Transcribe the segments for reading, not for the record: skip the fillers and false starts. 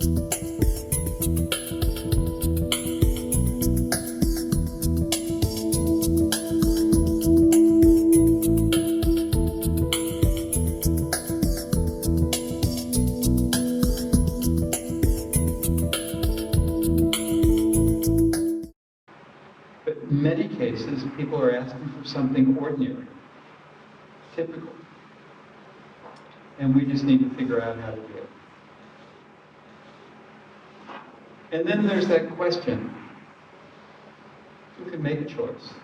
But in many cases, people are asking for something ordinary, typical. And we just need to figure out how to do it. And then there's that question, who can make a choice?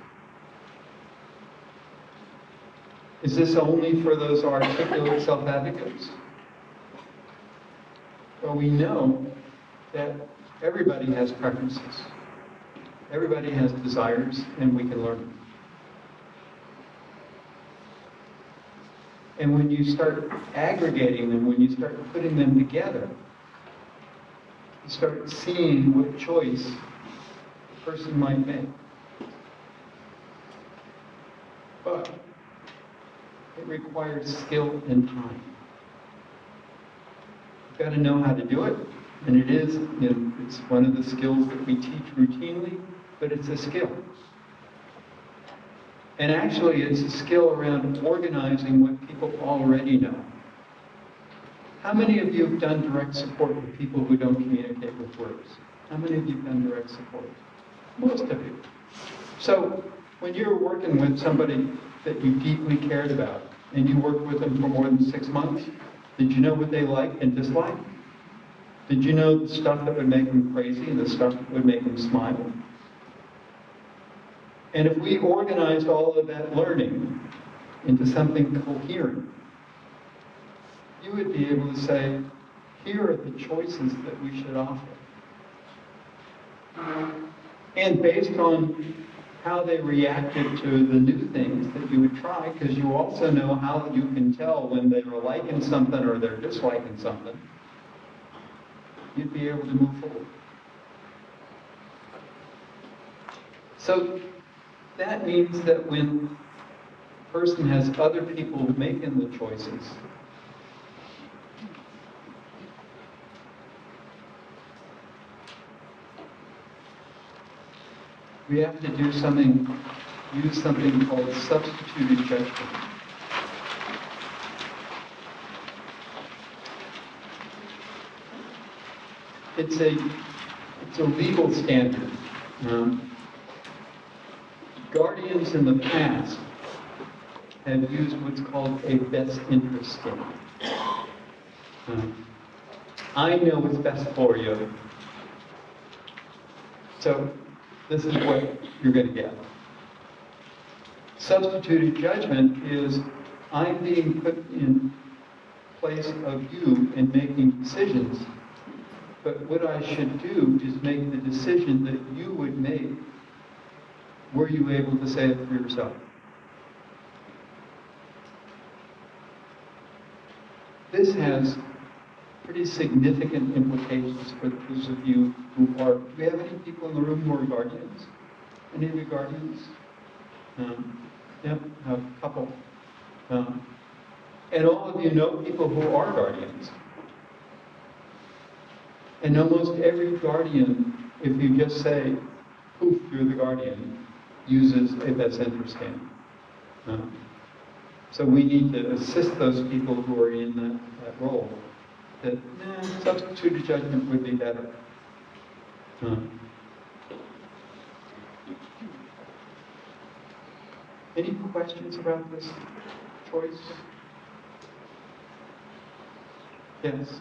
Is this only for those articulate self-advocates? Well, we know that everybody has preferences. Everybody has desires, and we can learn them. And when you start aggregating them, when you start putting them together, you start seeing what choice a person might make. But it requires skill and time. You've got to know how to do it, and it is, it's one of the skills that we teach routinely, but it's a skill. And actually, it's a skill around organizing what people already know. How many of you have done direct support with people who don't communicate with words? How many of you have done direct support? Most of you. So, when you're working with somebody that you deeply cared about, and you worked with them for more than 6 months, did you know what they like and dislike? Did you know the stuff that would make them crazy and the stuff that would make them smile? And if we organized all of that learning into something coherent, you would be able to say, here are the choices that we should offer. And based on how they reacted to the new things that you would try, because you also know how you can tell when they're liking something or they're disliking something, you'd be able to move forward. So that means that when a person has other people making the choices, we have to use something called substituted judgment. It's a legal standard. Guardians in the past have used what's called a best interest standard. I know what's best for you, so this is what you're going to get. Substituted judgment is I'm being put in place of you in making decisions, but what I should do is make the decision that you would make. Were you able to say it for yourself? This has pretty significant implications for those of you who are, do we have any people in the room who are guardians? Any of you guardians? Yep, a couple. And all of you know people who are guardians. And almost every guardian, if you just say, poof, you're the guardian, uses a best interest standard. So we need to assist those people who are in that role. That substituted judgment would be better. Any questions about this choice? Yes?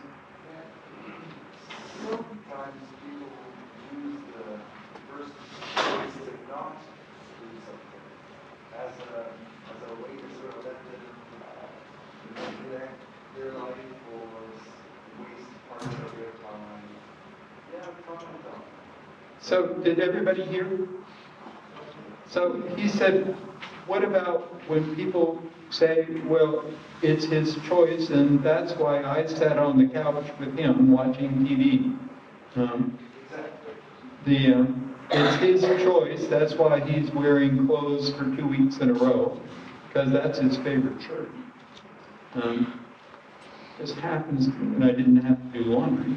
Sometimes people use the first choice to not do something as a way to sort of let them neglect their life or waste part of their time. Yeah, comment on. So, did everybody hear? So, he said, what about when people say, well, it's his choice, and that's why I sat on the couch with him watching TV. It's his choice, that's why he's wearing clothes for 2 weeks in a row, because that's his favorite shirt. Just happens, and I didn't have to do laundry.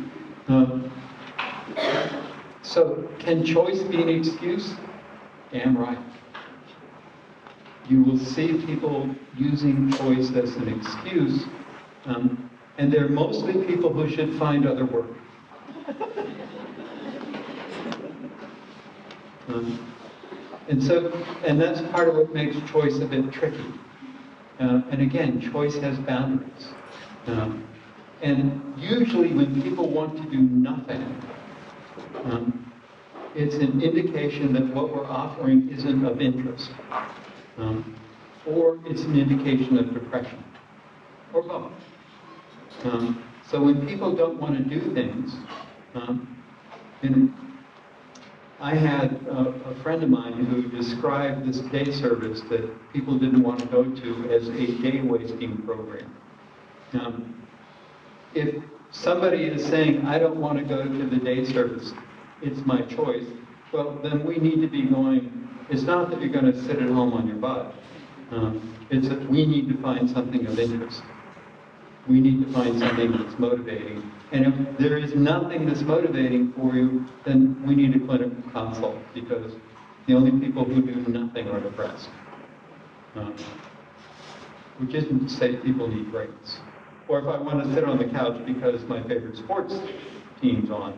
Um, so, can choice be an excuse? Damn right. You will see people using choice as an excuse, and they're mostly people who should find other work. And that's part of what makes choice a bit tricky. And again, choice has boundaries. And usually when people want to do nothing, it's an indication that what we're offering isn't of interest. Or it's an indication of depression, or both. So when people don't want to do things, and I had a friend of mine who described this day service that people didn't want to go to as a day-wasting program. If somebody is saying, I don't want to go to the day service, it's my choice, well, then we need to be going, it's not that you're going to sit at home on your butt. It's that we need to find something of interest. We need to find something that's motivating. And if there is nothing that's motivating for you, then we need a clinical consult, because the only people who do nothing are depressed. Which isn't to say people need breaks. Or if I want to sit on the couch because my favorite sports team's on.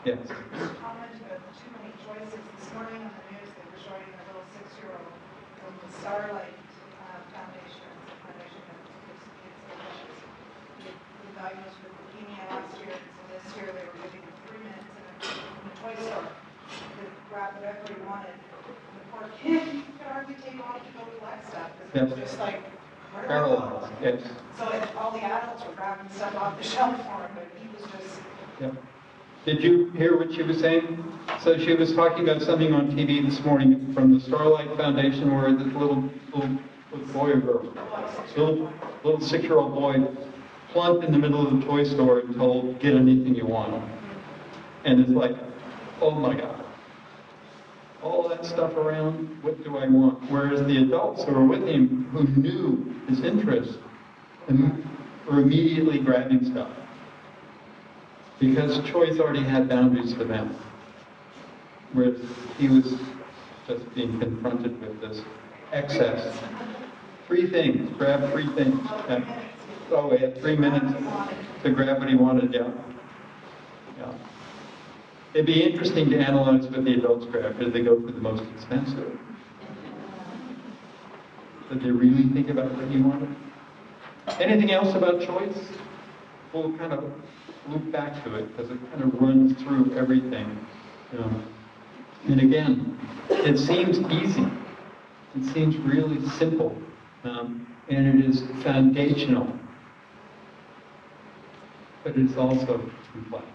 Yes? Comment about too many choices. This morning on the news, they were showing a little 6-year-old from the Starlight Foundation. It's a foundation that gives kids delicious. He was diagnosed with leukemia last year, and so this year they were giving him 3 minutes in a toy store to grab whatever he wanted. And the poor kid, he could hardly take off to go collect stuff, because it was just like, where do I go? Paralyzed, yes. So all the adults were grabbing stuff off the shelf for him, but he was just... Yep. Did you hear what she was saying? So she was talking about something on TV this morning from the Starlight Foundation, where this little boy or girl, little 6-year-old boy, plunked in the middle of the toy store and told, get anything you want. And it's like, oh my God. All that stuff around, what do I want? Whereas the adults who were with him, who knew his interests, were immediately grabbing stuff. Because choice already had boundaries for them. Whereas he was just being confronted with this excess. 3 things, grab 3 things. Oh, he had 3 minutes to grab what he wanted, yeah. It'd be interesting to analyze what the adults grab. Did they go for the most expensive? Did they really think about what he wanted? Anything else about choice? We'll kind of loop back to it, because it kind of runs through everything. And again, it seems easy. It seems really simple. And it is foundational. But it is also complex.